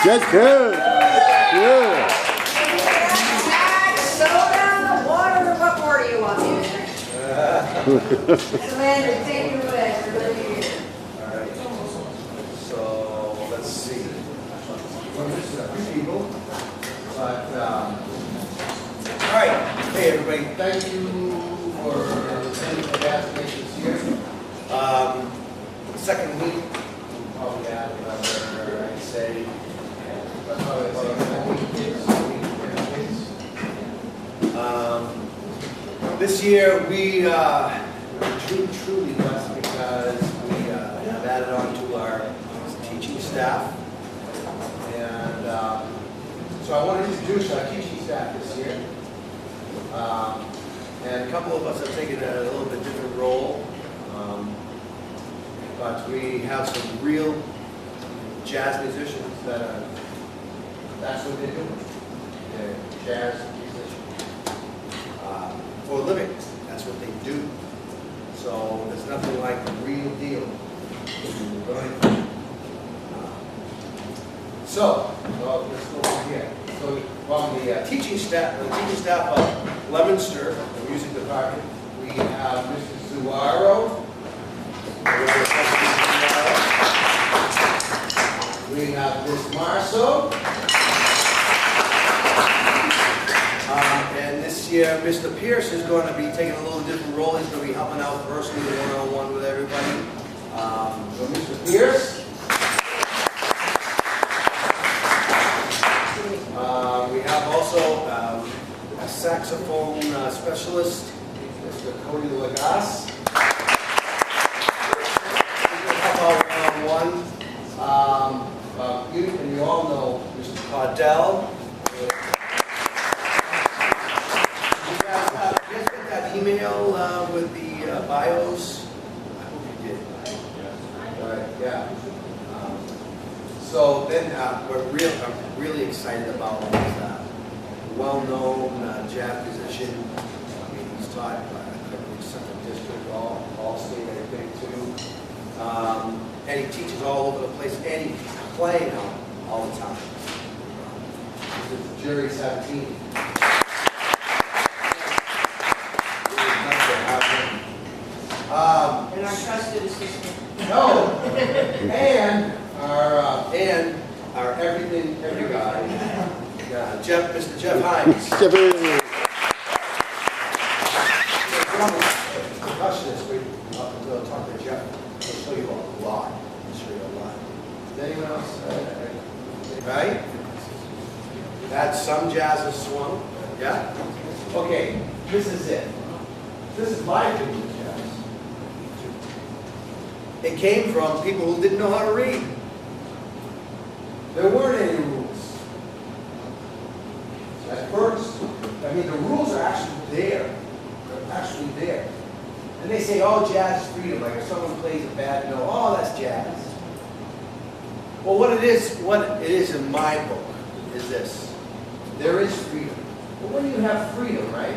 That's good. Yeah. Soda, water, what more do you want me to drink? Landry, take it away. We're going to be here. All right. So let's see. Well, this is a few people, but all right. Hey, everybody. Thank you for attending the applications here. Second week, we'll probably have another, I'd say, probably about 20 kids. This year we truly blessed because we have added on to our teaching staff. And so I want to introduce our teaching staff this year. And a couple of us have taken a little bit different role. But we have some real jazz musicians that's what they're doing. They're jazz musicians. For a living, that's what they do. So there's nothing like the real deal. Right? So let's go over here. So from the teaching staff of Leominster, the music department, we have Mr. Zuaro. We have Miss Marso. And this year, Mr. Pierce is going to be taking a little different role. He's going to be helping out personally one-on-one with everybody. So Mr. Pierce. We have also a saxophone specialist, Mr. Cody Lagassi. One. You all know Mr. Caudill. You guys just get that email with the bios? I hope you did. All right, yeah. So then I'm really excited about this well-known jazz musician. I mean, he's taught Central District, all state, I think, too. And he teaches all over the place, and he's playing all the time. This is Jury Sabatini. And our trusted assistant. No, and our everything, every guy, Geoff, Mr. Geoff Hynes. We'll talk to Geoff. I'll show you a lot. I'll show you a lot. Is anyone else? Right? That's some jazz and swung. Yeah? Okay, this is it. This is my opinion of jazz. It came from people who didn't know how to read. There weren't any rules. At first, I mean, the rules are actually there. They're actually there. And they say, oh, jazz is freedom. Like if someone plays a bad note, oh, that's jazz. Well, what it is in my book is this. There is freedom. But when you have freedom, right,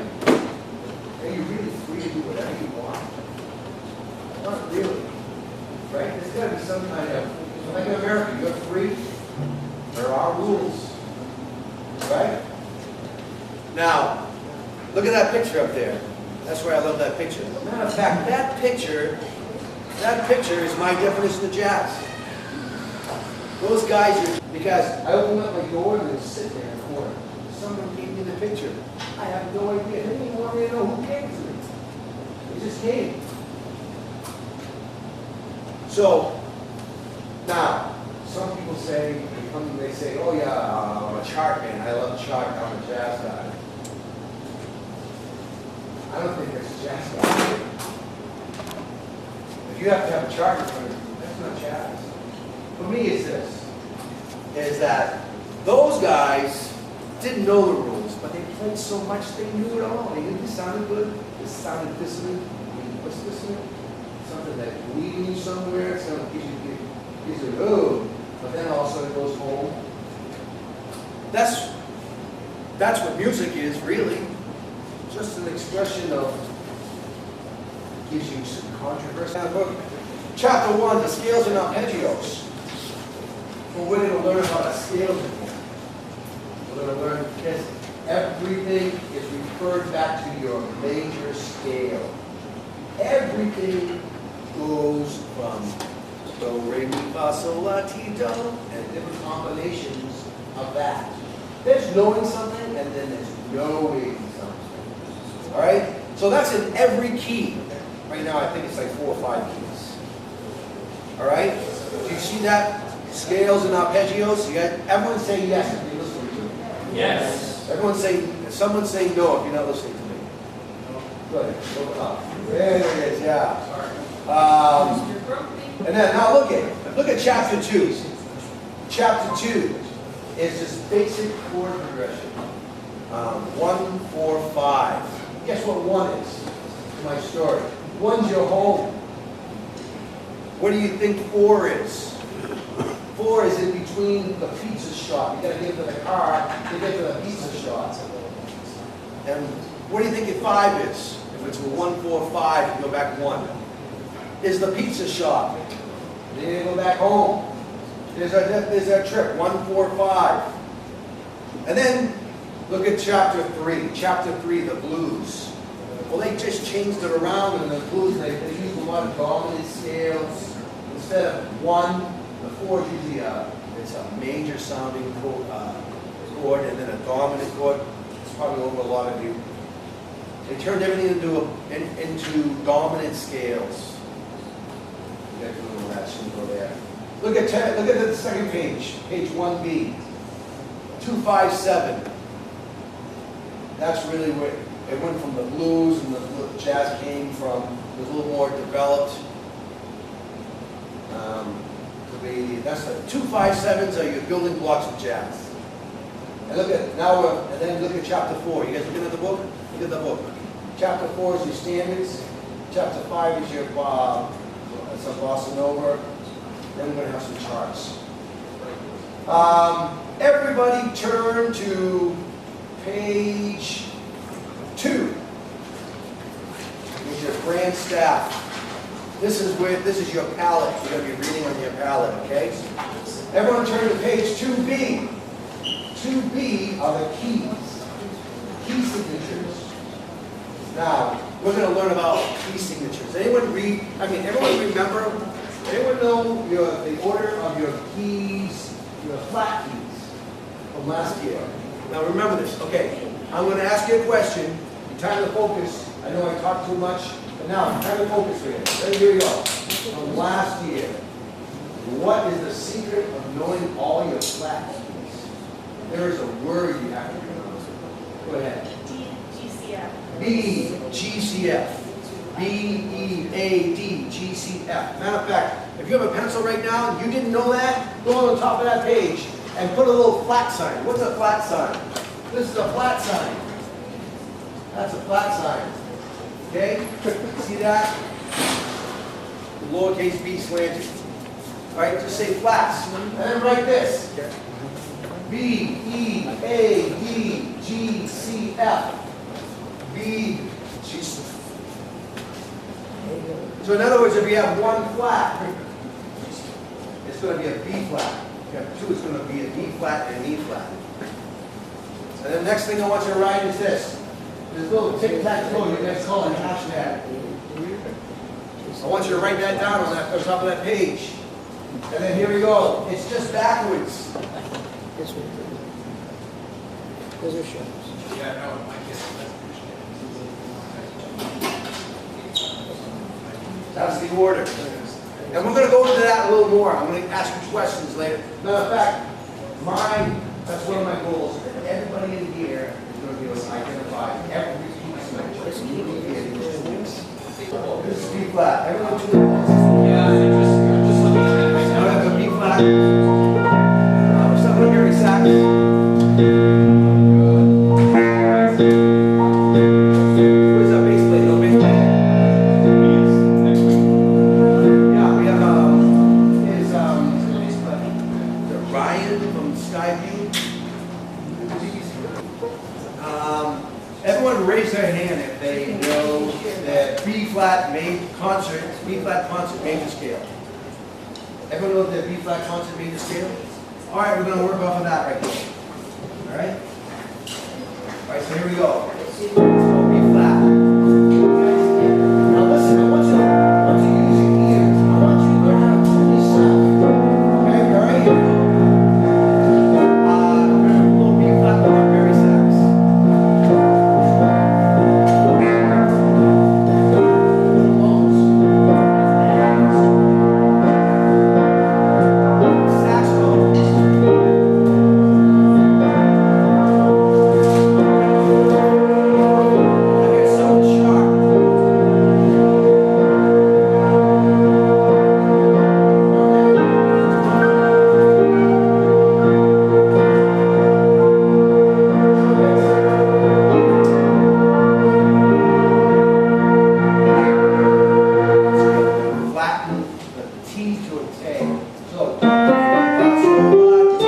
are you really free to do whatever you want? Not really. Right? There's got to be some kind of, like in America, you're free. There are rules. Right? Now, look at that picture up there. That's why I love that picture. As a matter of fact, that picture is my definition of jazz. Those guys are, because I opened up my door and they sit there in the corner. Someone gave me the picture. I have no idea. They didn't even want me to know who came to me. They just came. So, now, some people say, they come and they say, oh yeah, I'm a chart man. I love chart. I'm a jazz guy. I don't think that's a jazz guy. If you have to have a chart in front of you, that's not jazz. For me, it's this, is that those guys didn't know the rules, but they played so much they knew it all. They knew this sounded good, this sounded dissonant, what's dissonant? Something that leading you somewhere, it's going to gives you oh, but then all of a sudden it goes home. That's what music is, really. Just an expression of, gives you some controversy. Chapter 1, the scales and arpeggios. But we're going to learn about a scale technique. We're going to learn this. Everything is referred back to your major scale. Everything goes from do, re, mi, fa, sol, la, ti, do, and different combinations of that. There's knowing something, and then there's knowing something. All right? So that's in every key. Right now, I think it's like 4 or 5 keys. All right? Do you see that? Scales and arpeggios. You got everyone say yes if you're listening to me. Yes. Everyone say. Someone say no if you're not listening to me. Good. Look up. There it is. Yeah. And then now look at chapter 2. Chapter 2 is this basic chord progression. 1, 4, 5. Guess what 1 is? My story. 1's your home. What do you think 4 is? 4 is in between the pizza shop. You got to get to the car to get to the pizza shop. And what do you think 5 is? If it's a 1, 4, 5, you go back 1. Is the pizza shop. Then you go back home. There's our trip. 1, 4, 5. And then look at chapter 3. Chapter 3, the blues. Well, they just changed it around in the blues. They used a lot of dominant scales. Instead of 1, the 4 is usually it's a major sounding chord and then a dominant chord. It's probably over a lot of you. They turned everything into dominant scales. You got to do that soon go there. Look at the second page, page 1B. 2, 5, 7. That's really where it went from the blues and the jazz came from. It was a little more developed. That's the 2, 5, 7s are your building blocks of jazz. And then look at chapter 4. You guys looking at the book? Look at the book. Chapter 4 is your standards. Chapter 5 is your some bossa nova. Then we're going to have some charts. Everybody turn to page 2. With your grand staff. This is your palette. You're going to be reading on your palette, okay? Everyone turn to page 2B. 2B are the keys. Key signatures. Now, we're going to learn about key signatures. Everyone remember? Anyone know the order of your keys, your flat keys from last year? Now remember this. Okay, I'm going to ask you a question. Time to focus. I know I talk too much, but now time to focus here. Ready? Here we go. From last year, what is the secret of knowing all your flat keys? There is a word you have to pronounce. Go ahead. B, GCF. B-E-A-D, G-C-F. Matter of fact, if you have a pencil right now and you didn't know that, go on the top of that page and put a little flat sign. What's a flat sign? This is a flat sign. That's a flat sign. Okay? See that? The lowercase b slanted. All right, just say flats. And then write this. B-E-A-D-G-C-F. B-G-C-F. So in other words, if you have 1 flat, it's going to be a B flat. If you have 2, it's going to be a D flat and an E flat. And the next thing I want you to write is this. This little tic-tac-toe, you guys call it hashtag. I want you to write that down on the top of that page. And then here we go. It's just backwards. Those are shows. Yeah, no, I guess That's the order. And we're going to go into that a little more. I'm going to ask you questions later. Matter of fact, that's one of my goals. Everybody in here is going to be able to identify every piece of this is B flat. Everyone do this. Yeah, just looking at it right Now now. I have a B flat. Someone here sax. What is that bass plate? No bass plate. Yeah, we have Ryan from Skyview. Everyone raise their hand if they know that B flat concert major scale. Everyone know the B flat concert major scale? All right, we're gonna work off of that right here. All right? All right, so here we go. It's gonna be flat. Now listen, I want you to use your ears. I want you to learn how to tune this up. Okay, all right? Here we go. We're gonna do a little B flat with our berry sax. Little bones. Saxophone. I hear something sharp. Flatten the T to a T. So, T.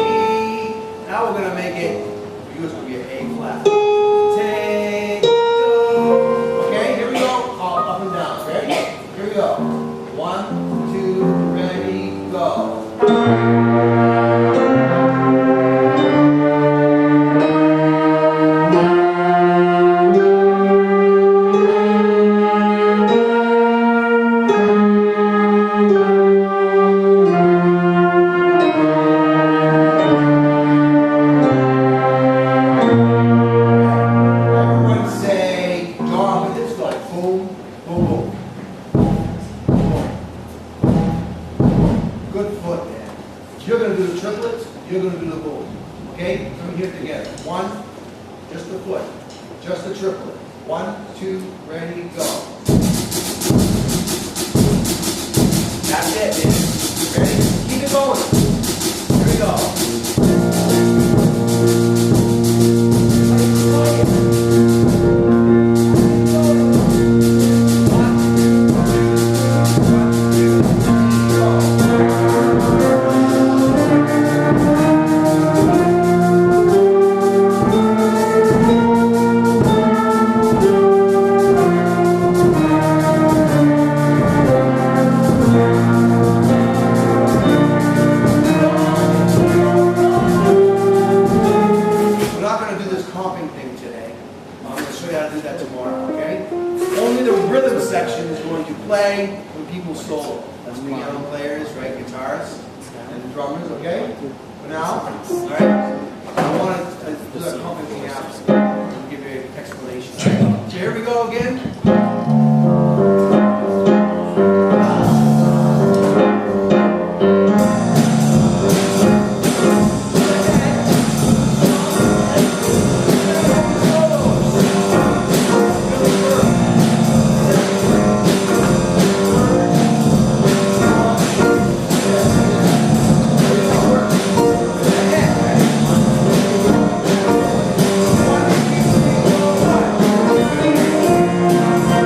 Now we're gonna make it. For you, it's gonna be an A flat. Take, do. Okay, here we go. All up and down. Ready? Here we go. 1, 2, ready, go. Everyone say, John, with this go. Boom, boom, boom. Boom. Good foot, man. You're gonna do the triplets, you're gonna do the boom. Okay? Come here together. 1, just the foot. Just the triplet. 1, 2, ready, go. That's it, man. Ready? Keep it going. Here we go. We're not going to do this comping thing today. I'm going to show you how to do that tomorrow, okay? Only the rhythm section is going to play when people solo. That's the young players, right? Guitarists and the drummers, okay? For now, all right? I want to do that comping thing after. I'll give you an explanation, all right? So here we go again. One, two, three, 4, 5.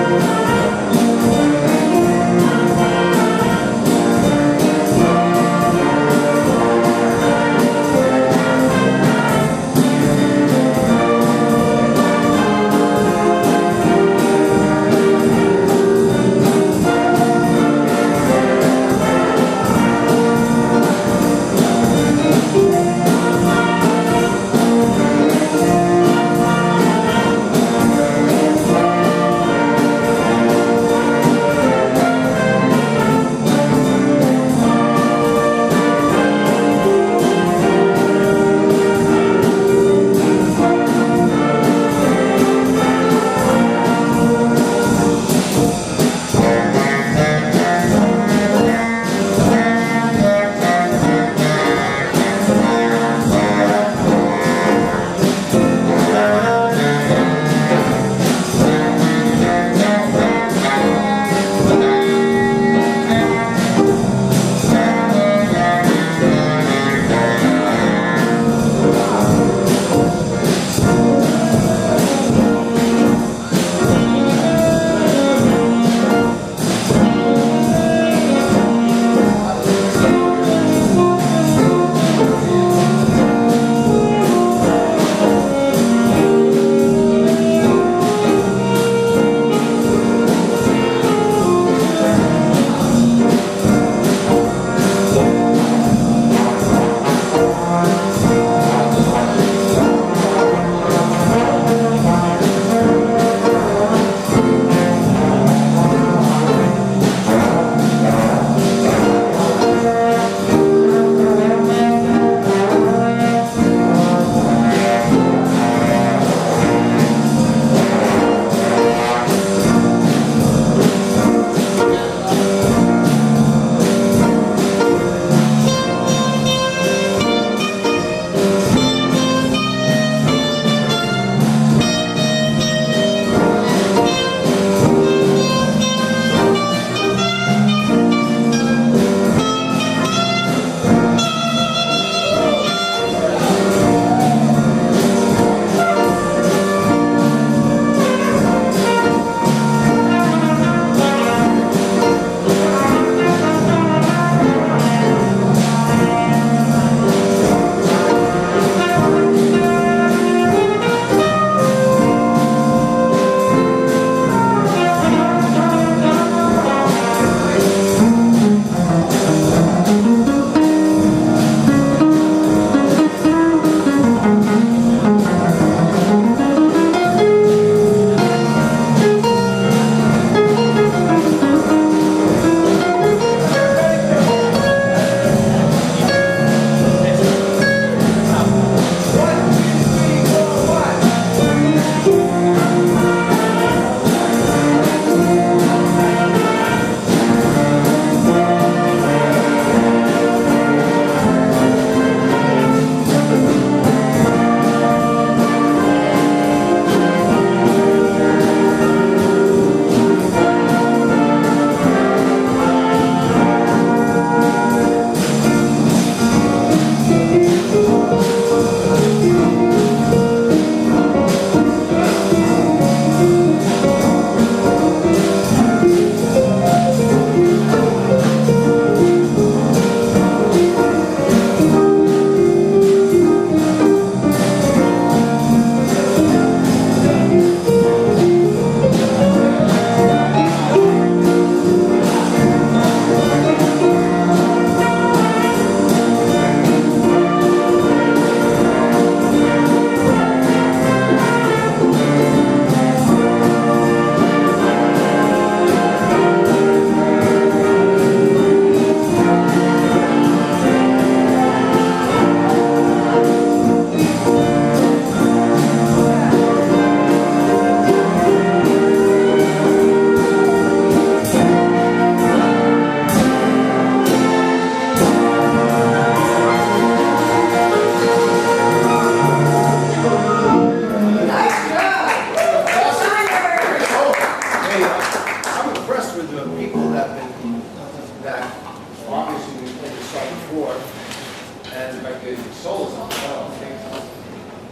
good solos on.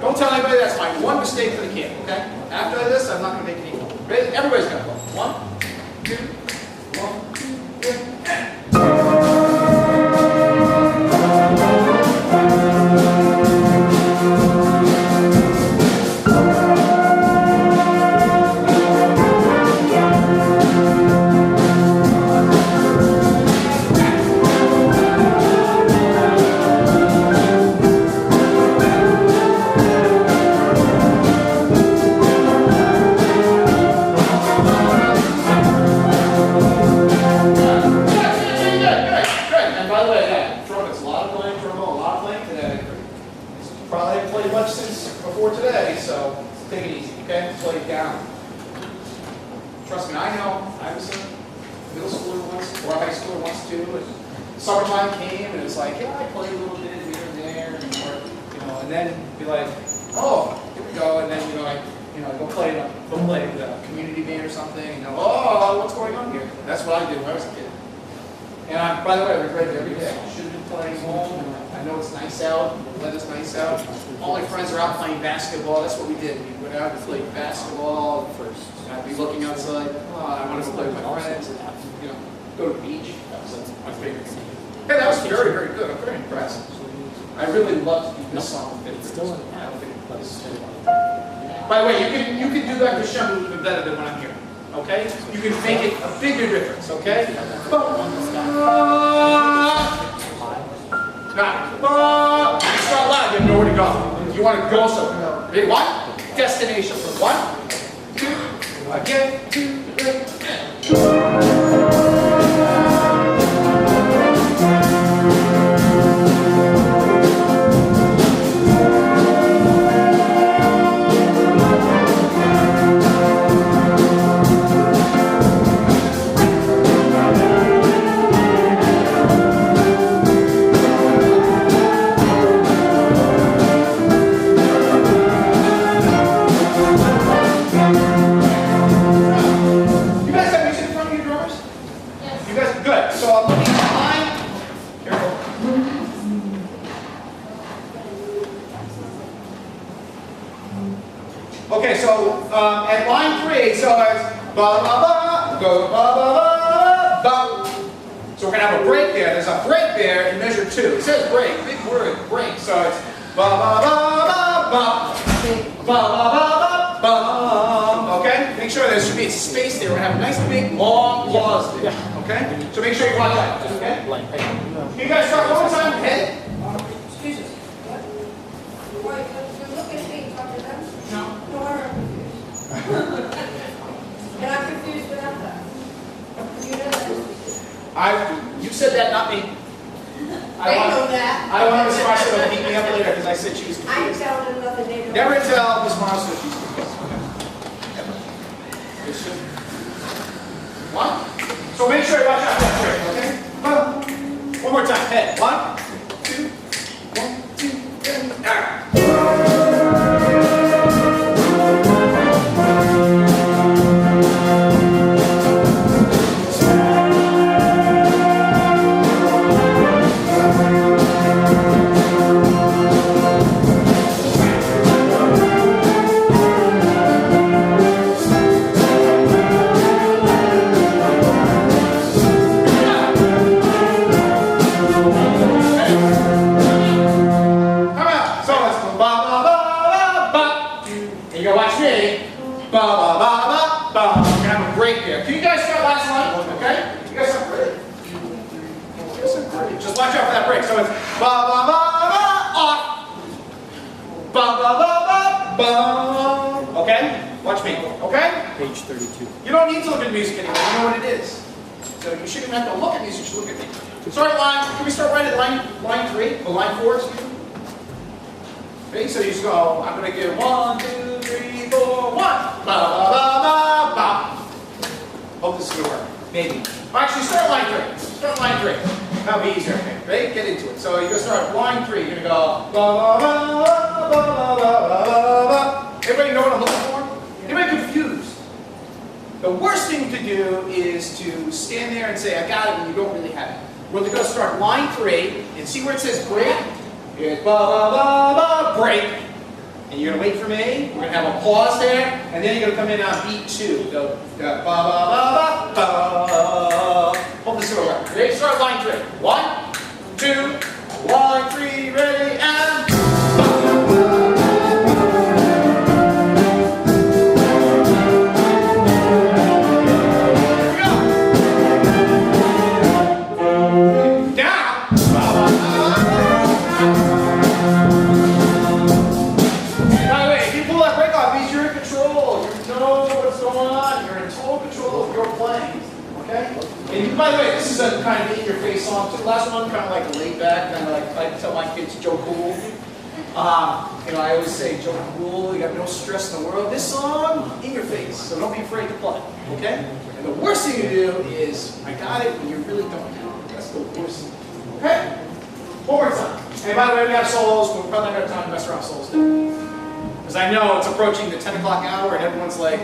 Don't tell anybody that's my one mistake for the camp, okay? After this, I'm not going to make any more. Ready? Everybody's got to go. 1, 2, 1, 2, basketball, that's what we did. We went out and played basketball first. I'd be looking outside, oh, I want to go play with my friends, and, you know, go to the beach. That was my favorite thing. Hey, that was very, very good. I'm very impressed. I really love to do this song. It's still in the By the way, you can do that Hashem a little bit better than when I'm here. Okay? You can make it a bigger difference, okay? Now, you start loud, you know where to go. You want to go somewhere. Ready? 1, destination. 1, 2, again, 2, 3. At line 3, so it's ba ba ba, go ba ba ba ba. So we're gonna have a break there. There's a break there in measure 2. It says break, big word, break. So it's ba ba ba ba ba, ba ba ba ba ba. Okay? Make sure there should be a space there. We're gonna have a nice big long pause there. Okay? So make sure you watch that. Okay? Can you guys start one more time? Head. Excuse us. What? Wait, you're looking at me, talk to them? No. No, I'm confused. And I'm confused without that. You know that. You said that, not me. They know that. I don't want Miss Marso to beat me up later because I said she was I confused. tell them nothing they know. Never tell Miss Marso she's confused. One. So make sure you watch out for that trick, okay? One more time. Head. 1, 2, 1, 2, 3. Just watch out for that break. So it's ba ba ba ba off. Ba ba ba ba ba. Okay? Watch me. Okay? Page 32. You don't need to look at music anymore. You know what it is. So you shouldn't even have to look at music. You should look at me. Start line. Can we start right at line 3? Or line 4, excuse me. Okay, so you just go, I'm going to give 1, 2, 3, 4, 1. Ba ba ba ba ba. Hope this is going to work. Maybe. Actually, start line 3. Start line 3. That'll be easier, okay? Ready? Get into it. So you're going to start line 3. You're going to go ba ba ba ba ba ba ba ba. Everybody know what I'm looking for? Anybody confused? The worst thing to do is to stand there and say, I got it, when you don't really have it. We're going to start line 3 and see where it says break. is ba ba ba ba, break. And you're gonna wait for me. We're gonna have a pause there, and then you're gonna come in on beat 2. Go ba ba ba ba ba. Hold this over. Ready? Start line 3. 1, 2, line 3, ready, and. And by the way, this is a kind of in-your-face song too. Last one, kind of like laid back, kind of like I tell my kids, Joe Cool. I always say, Joe Cool, you got no stress in the world. This song, in your face, so don't be afraid to play, okay? And the worst thing to do is, I got it, and you really don't. That's the worst thing. Okay? One more time. And by the way, we have solos, but we're probably not going to have time to mess around with solos too. Because I know it's approaching the 10 o'clock hour, and everyone's like,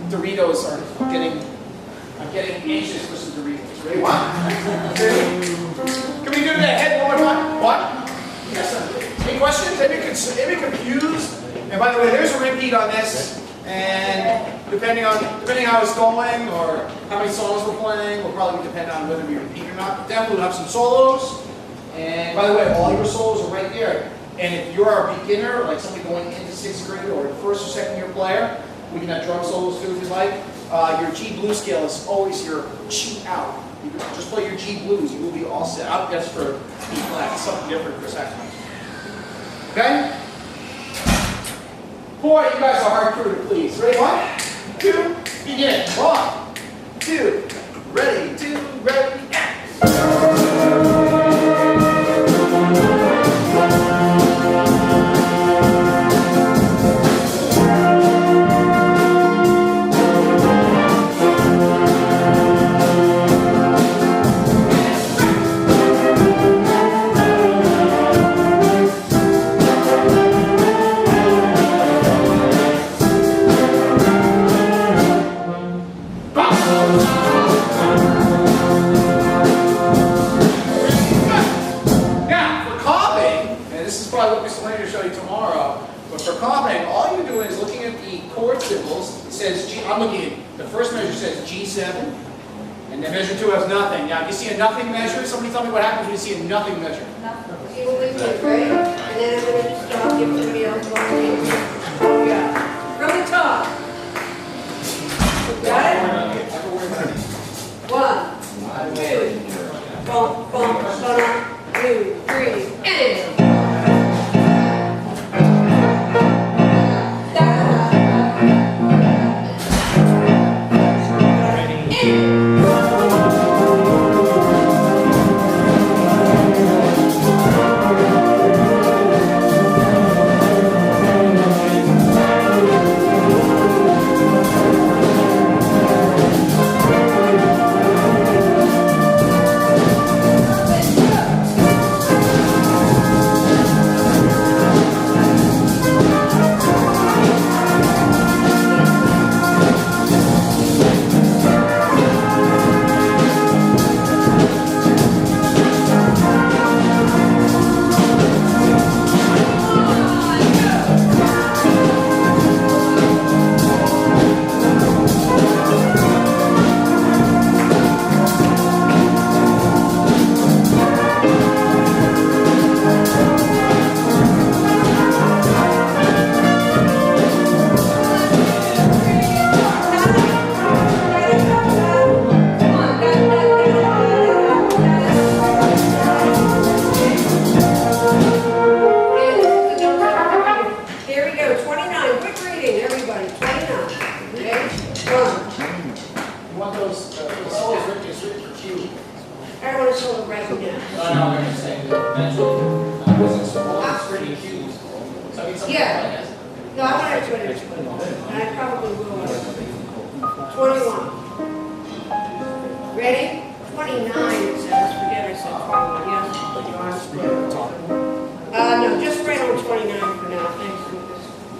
Doritos are getting. I'm getting anxious for some Doritos. Ready? 1, 2. Can we do that head one more time? 1. Yes, sir. Any questions? Any confused? And by the way, there's a repeat on this. And depending how it's going or how many songs we're playing, will probably depend on whether we repeat or not. Definitely we'll have some solos. And by the way, all your solos are right there. And if you're a beginner, like somebody going into 6th grade or a 1st or 2nd year player, we can have drum solos too if you like. Your G blues scale is always your G out. You can just play your G blues, you will be all set. Out that's for E flat, it's something different for saxophone. Okay? Boy, you guys are hard crew to please. Ready? 1, 2, begin. 1, 2, ready, 2, ready, and then measure 2 has nothing. Now, if you see a nothing measure, somebody tell me what happens when you see a nothing measure. You will leave it, right? And then I'm going to stop, give somebody else one. Yeah. From the top. Got it? 1, 2, bump, bump, bump, 2, 3, and.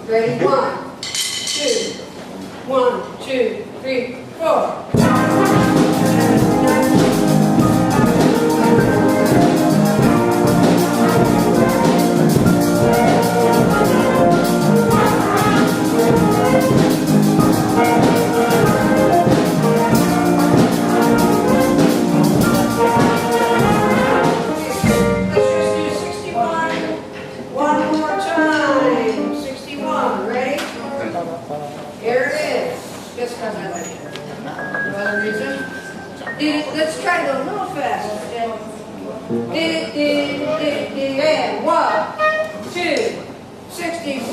Ready? 1, 2, 1, 2, 3, 4.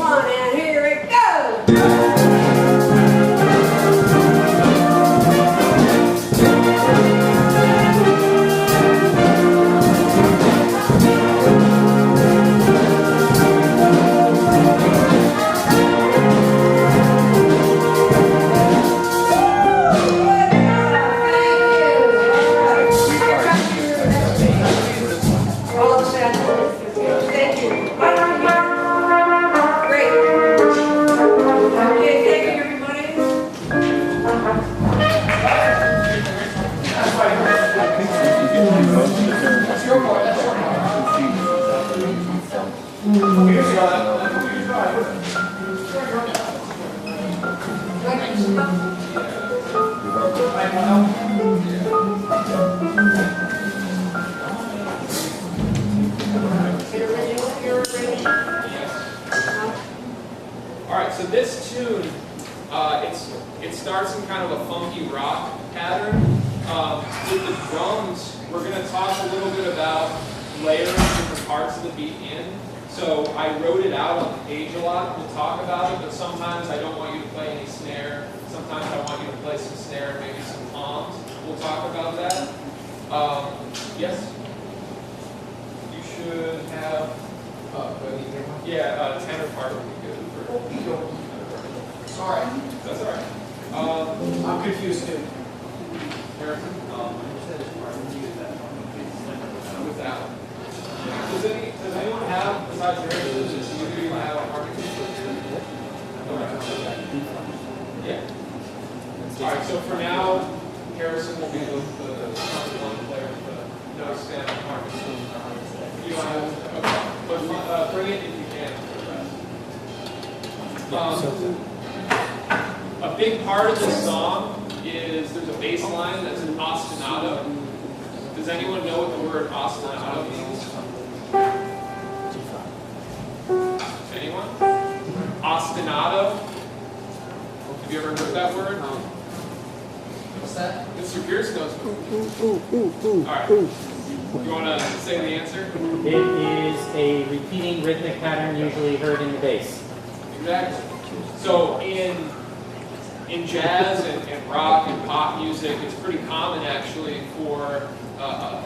one, and here it goes. All right, so this tune, it starts in kind of a funky rock pattern. With the drums, we're going to talk a little bit about layering different parts of the beat in. So I wrote it out on the page a lot. We'll talk about it, but sometimes I don't want you to play any snare. Sometimes I want you to play some snare and maybe some toms. We'll talk about that. Yes? You should have, tenor part would be good. Sorry, That's all right. I'm confused too. Harrison? With that one. Does anyone have, besides Harrison, does you have a harmony? Yeah. All right, so for now, Harrison will be the one player with the no stand harmony. You don't have, okay. But bring it if you can for the rest. A big part of this song is there's a bass line that's an ostinato. Does anyone know what the word ostinato means? Anyone? Ostinato? Have you ever heard that word? What's that? Mr. Pierce knows it. All right. You want to say the answer? It is a repeating rhythmic pattern usually heard in the bass. Exactly. So in jazz and rock and pop music, it's pretty common actually for a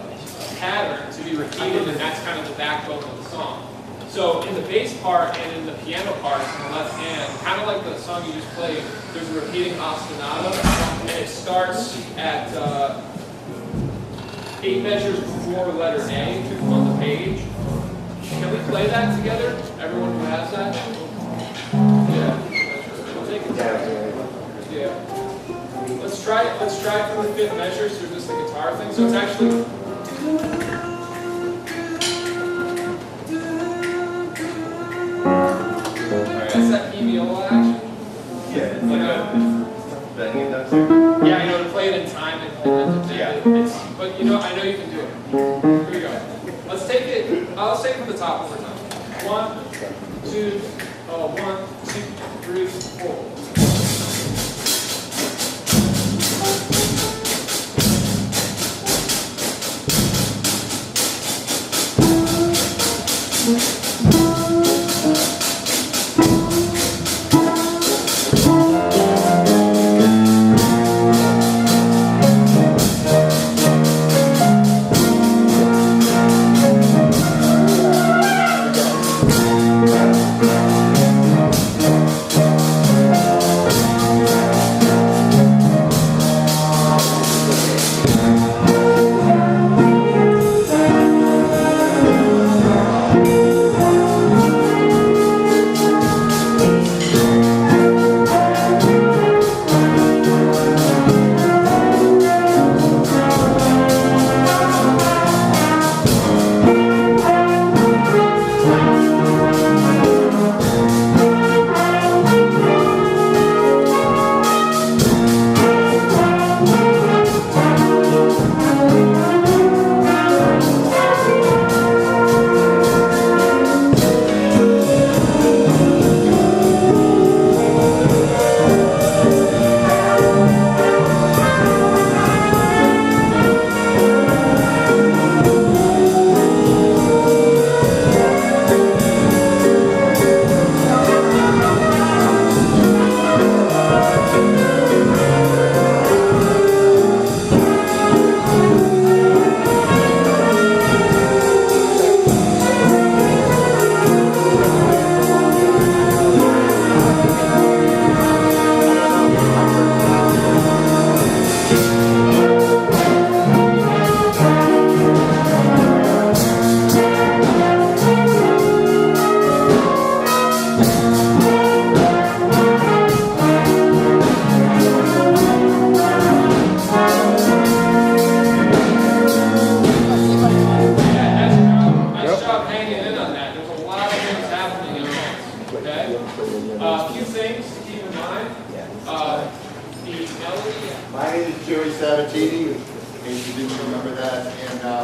pattern to be repeated, and that's kind of the backbone of the song. So in the bass part and in the piano parts in the left hand, kind of like the song you just played, there's a repeating ostinato, and it starts at 8 measures before letter A on the page. Can we play that together? Everyone who has that? Yeah. We'll take it down. Yeah. Let's try it from the 5th measure, so just the guitar thing. So it's actually. Alright, that's that E viola action. Yeah, it's like banging that. Yeah, I know, to play it in time but I know you can do it. Here we go. Let's take it from the top one more time. 1, 2, 1, 2, 3, 4.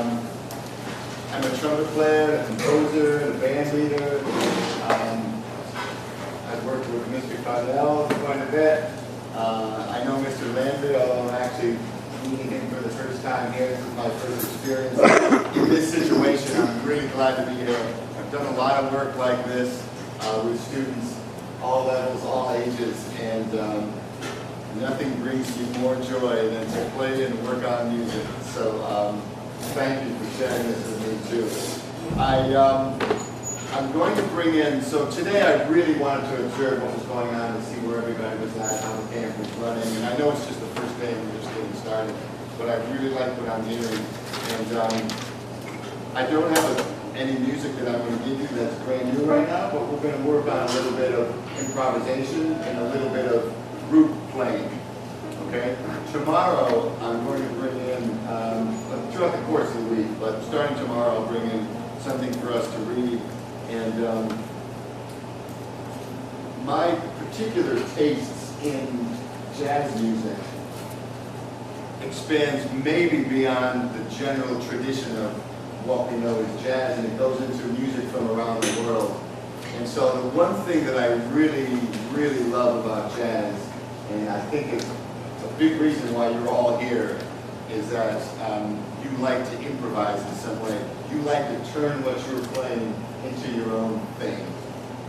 I'm a trumpet player, a composer, and a band leader. I've worked with Mr. Caudill quite a bit. I know Mr. Landry, although I'm actually meeting him for the first time here. This is my first experience in this situation. I'm really glad to be here. I've done a lot of work like this with students, all levels, all ages, and nothing brings me more joy than to play and work on music. So thank you for sharing this with me too. I'm going to bring in, so today I really wanted to observe what was going on and see where everybody was at, how the camp was running. And I know it's just the first day and we're just getting started, but I really like what I'm hearing. And I don't have any music that I'm going to give you that's brand new right now, but we're going to work on a little bit of improvisation and a little bit of group playing. Okay? Tomorrow I'm going to bring in, throughout the course of the week, but starting tomorrow I'll bring in something for us to read. And my particular tastes in jazz music expands maybe beyond the general tradition of what we know as jazz, and it goes into music from around the world. And so the one thing that I really, really love about jazz, and I think it's a big reason why you're all here, is that you like to improvise in some way. You like to turn what you're playing into your own thing,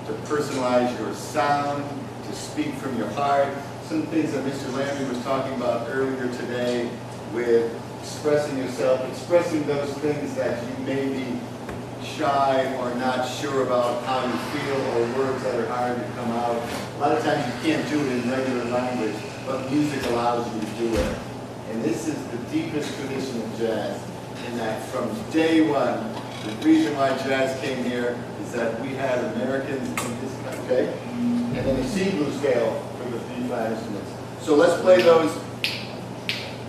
to personalize your sound, to speak from your heart. Some things that Mr. Landry was talking about earlier today with expressing yourself, expressing those things that you may be shy or not sure about how you feel, or words that are hard to come out. A lot of times you can't do it in regular language, but music allows you to do it. And this is the deepest tradition of jazz, in that from day one, the reason why jazz came here is that we had Americans in this country, okay? And then a C blues scale for the 3 flat instruments. So let's play those.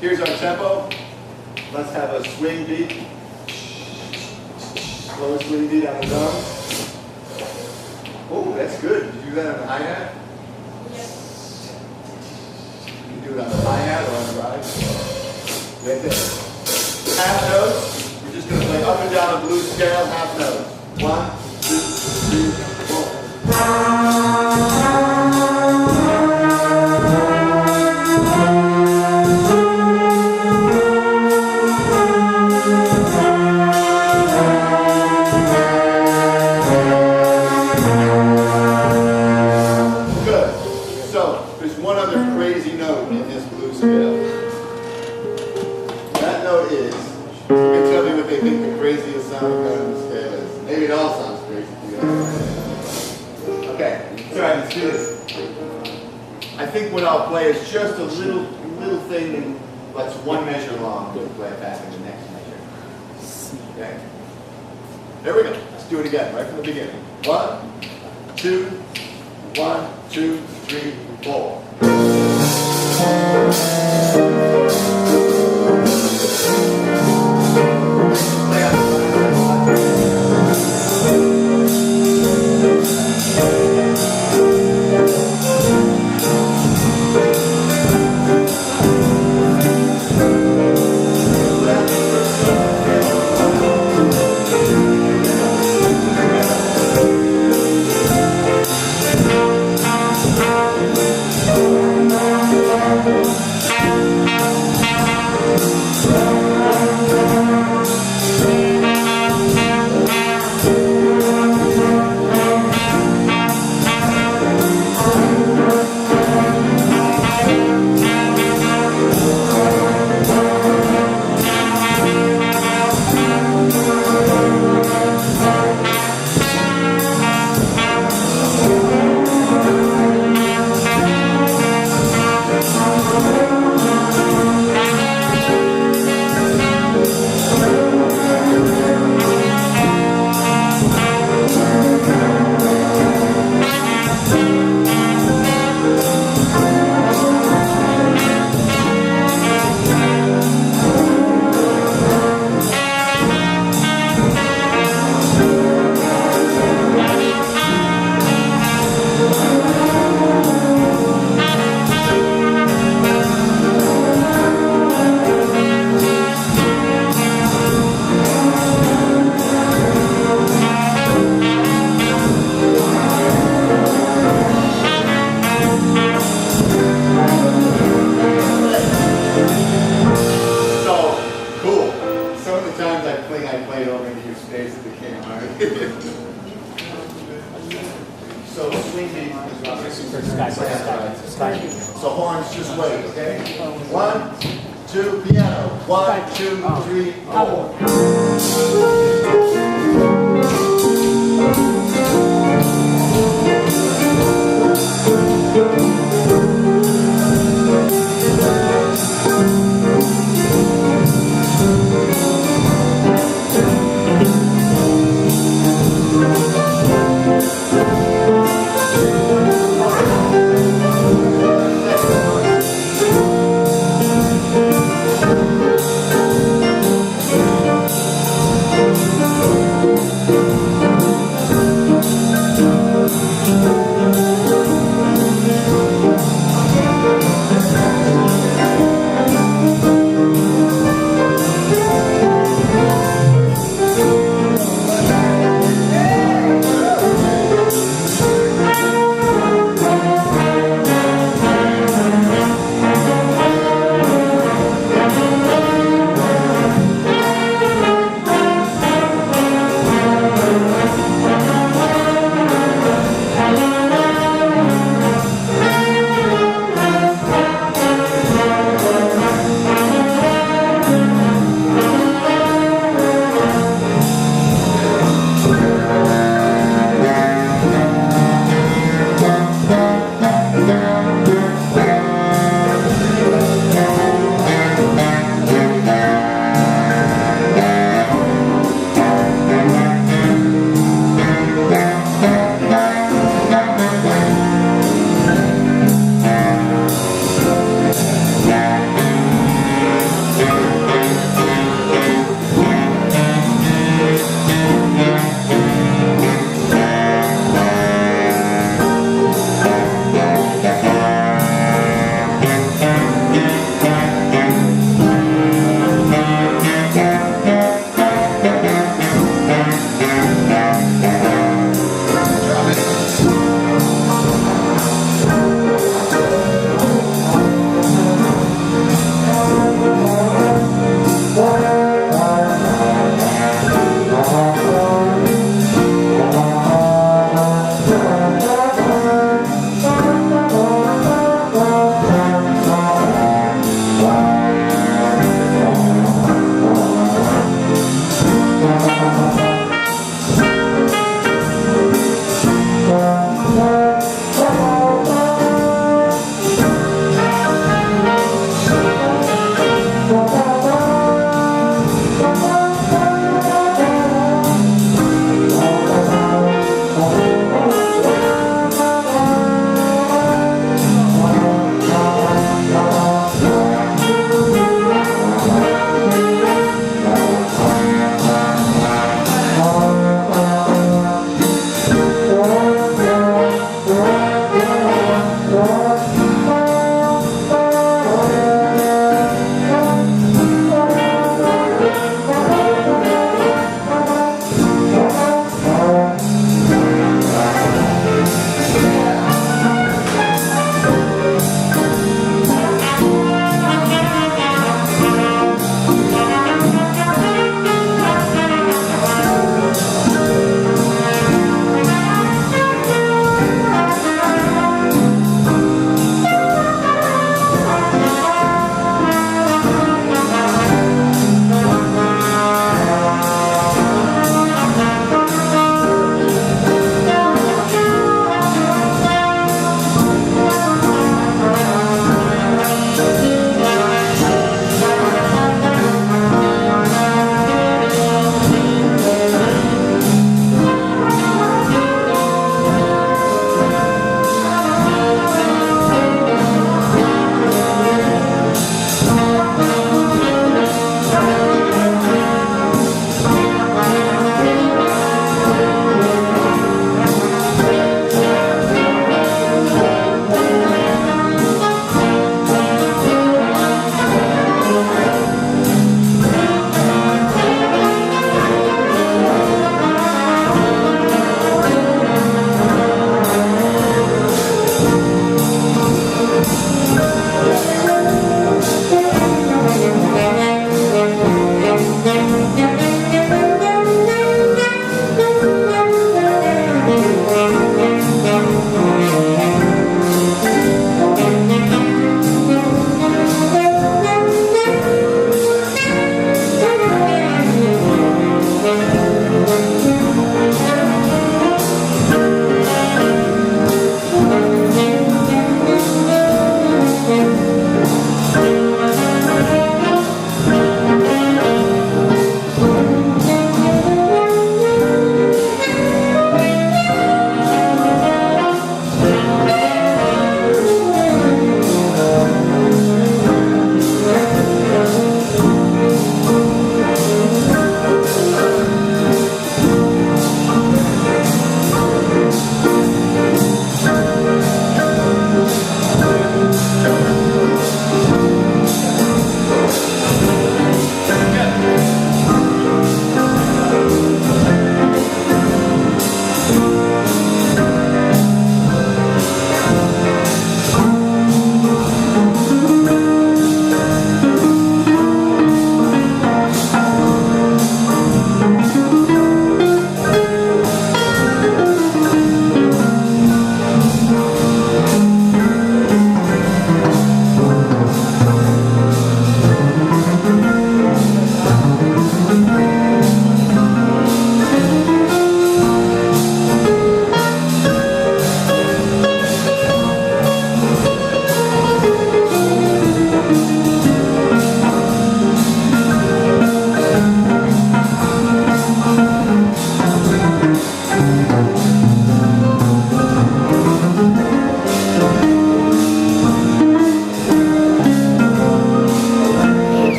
Here's our tempo. Let's have a swing beat. Slow swing beat on the drums. Oh, that's good. Did you do that on the hi-hat? Yes. You can do it on the hi-hat or on the ride. Right there. Half notes. We're just going to play up and down the blues scale, half notes. 1, 2, 3, 4. I'll play is just a little thing that's one measure long. We'll play it back in the next measure. Okay? There we go. Let's do it again, right from the beginning. 1, 2, 1, 2, 3, 4. thing I played over in the States that became hard. So swinging So horns just wait, okay? 1, 2, piano. 1, 2, 3, 4.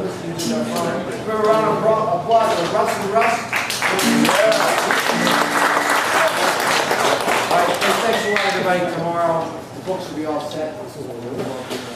this music are fun. Give a round of applause for Russ and Russ. All right, thanks a lot, everybody. Tomorrow, the books will be all set.